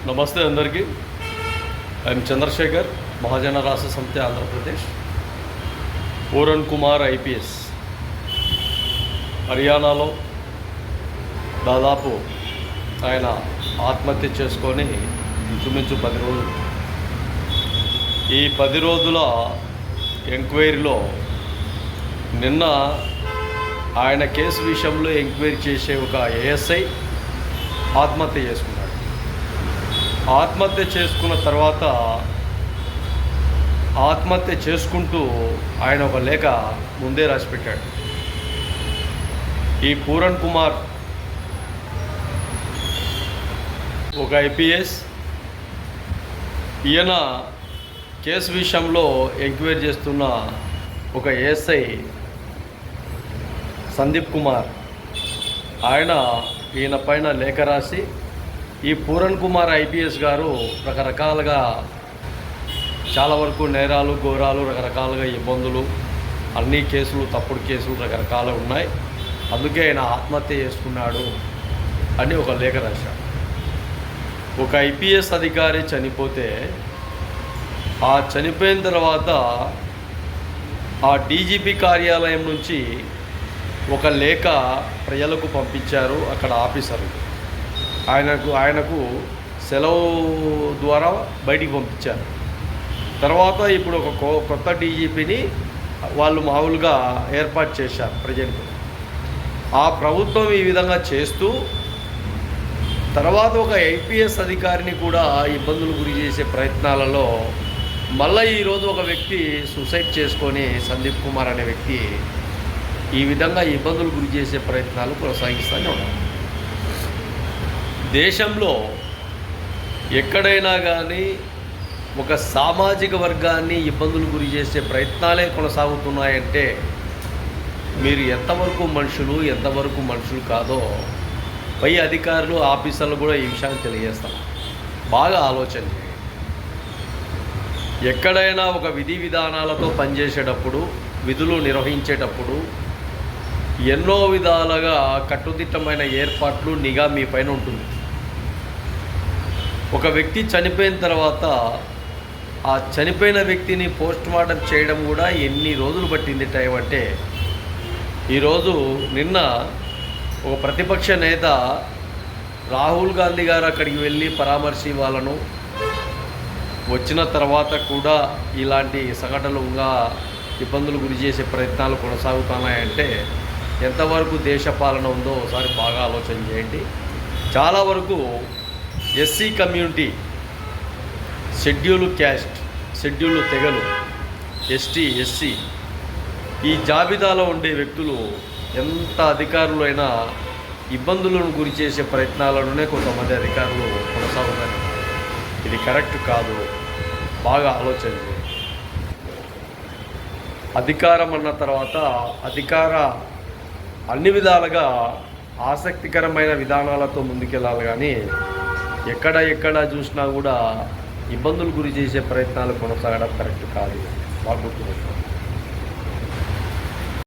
నమస్తే అందరికీ. ఐఎమ్ చంద్రశేఖర్, మహాజన రాష్ట్ర సమితి ఆంధ్రప్రదేశ్. పూరన్ కుమార్ ఐపీఎస్ హర్యానాలో దాదాపు ఆయన ఆత్మహత్య చేసుకొని ఇంచుమించు 10 రోజులు. ఈ 10 రోజుల ఎంక్వైరీలో నిన్న ఆయన కేసు విషయంలో ఎంక్వైరీ చేసే ఒక ఏఎస్ఐ ఆత్మహత్య చేసుకున్నాడు. ఆత్మహత్య చేసుకున్న తర్వాత ఆత్మహత్య చేసుకుంటూ ఆయన ఒక లేఖ ముందే రాసిపెట్టాడు. ఈ పూరన్ కుమార్ ఒక ఐపీఎస్, ఈయన కేసు విషయంలో ఎంక్వైరీ చేస్తున్న ఒక ఏఎస్ఐ సందీప్ కుమార్, ఈయన పైన లేఖ రాసి ఈ పూరన్ కుమార్ ఐపీఎస్ గారు రకరకాలుగా చాలా వరకు నేరాలు ఘోరాలు, రకరకాలుగా ఇబ్బందులు, అన్ని కేసులు, తప్పుడు కేసులు రకరకాలు ఉన్నాయి, అందుకే ఆయన ఆత్మహత్య చేసుకున్నాడు అని ఒక లేఖ రాశాడు. ఒక ఐపీఎస్ అధికారి చనిపోతే ఆ చనిపోయిన తర్వాత ఆ డీజీపీ కార్యాలయం నుంచి ఒక లేఖ ప్రజలకు పంపించారు. అక్కడ ఆఫీసర్లు ఆయనకు సెలవు ద్వారా బయటికి పంపించారు. తర్వాత ఇప్పుడు ఒక కొత్త డీజీపీని వాళ్ళు మామూలుగా ఏర్పాటు చేశారు ప్రజెంట్. ఆ ప్రభుత్వం ఈ విధంగా చేస్తూ తర్వాత ఒక ఐపీఎస్ అధికారిని కూడా ఇబ్బందులు గురి చేసే ప్రయత్నాలలో మళ్ళీ ఈరోజు ఒక వ్యక్తి సూసైడ్ చేసుకొని, సందీప్ కుమార్ అనే వ్యక్తి ఈ విధంగా ఇబ్బందులు గురి చేసే ప్రయత్నాలు కొనసాగిస్తూనే ఉన్నారు. దేశంలో ఎక్కడైనా కానీ ఒక సామాజిక వర్గాన్ని ఇబ్బందులు గురి చేసే ప్రయత్నాలే కొనసాగుతున్నాయంటే మీరు ఎంతవరకు మనుషులు, ఎంతవరకు మనుషులు కాదో పై అధికారులు, ఆఫీసర్లు కూడా ఈ విషయాన్ని తెలియజేస్తారు. బాగా ఆలోచన చేయండి. ఎక్కడైనా ఒక విధి విధానాలతో పనిచేసేటప్పుడు, విధులు నిర్వహించేటప్పుడు ఎన్నో విధాలుగా కట్టుదిట్టమైన ఏర్పాట్లు, నిఘా మీ పైన ఉంటుంది. ఒక వ్యక్తి చనిపోయిన తర్వాత ఆ చనిపోయిన వ్యక్తిని పోస్ట్మార్టం చేయడం కూడా ఎన్ని రోజులు పట్టింది టైం అంటే, ఈరోజు నిన్న ఒక ప్రతిపక్ష నేత రాహుల్ గాంధీ గారు అక్కడికి వెళ్ళి పరామర్శి వాళ్ళను వచ్చిన తర్వాత కూడా ఇలాంటి సంఘటనలు ఇంకా ఇబ్బందులు గురి చేసే ప్రయత్నాలు కొనసాగుతున్నాయంటే ఎంతవరకు దేశ పాలన ఉందో ఒకసారి బాగా ఆలోచన చేయండి. చాలా వరకు SC community, schedule caste, schedule తెగలు, ఎస్టీ, ఎస్సీ ఈ జాబితాలో ఉండే వ్యక్తులు ఎంత అధికారులు అయినా ఇబ్బందులను గురి చేసే ప్రయత్నాలలోనే కొంతమంది అధికారులు కొనసాగుతారు. ఇది కరెక్ట్ కాదు. బాగా ఆలోచన చేయండి. అధికారం అన్న తర్వాత అన్ని విధాలుగా ఆసక్తికరమైన విధానాలతో ముందుకెళ్ళాలి, కానీ ఎక్కడ చూసినా కూడా ఇబ్బందులు గురి చేసే ప్రయత్నాలు కొనసాగడం కరెక్ట్ కాదు. బాగా గుర్తుపెట్టుకోండి.